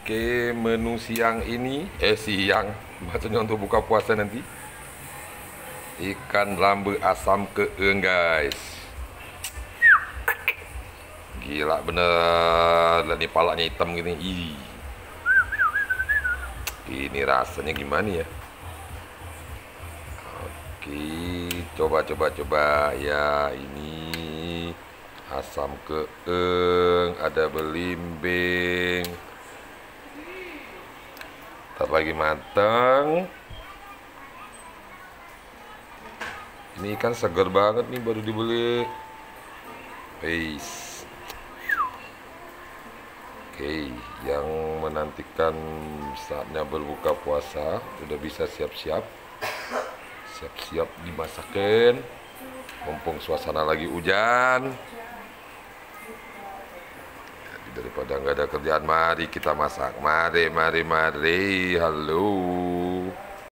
Oke, menu siang ini, siang, maksudnya untuk buka puasa nanti, ikan lambe asam keeng guys. Gila bener, dan ini palanya hitam gini. Ih, ini rasanya gimana ya? Oke, coba ya, ini asam keeng, ada belimbing. Ntar lagi matang. Ini ikan segar banget nih, baru dibeli. Peace. Oke, yang menantikan saatnya berbuka puasa udah bisa siap-siap. Siap-siap dimasakin. Mumpung suasana lagi hujan. Jadi daripada nggak ada kerjaan, mari kita masak. Mari. Halo.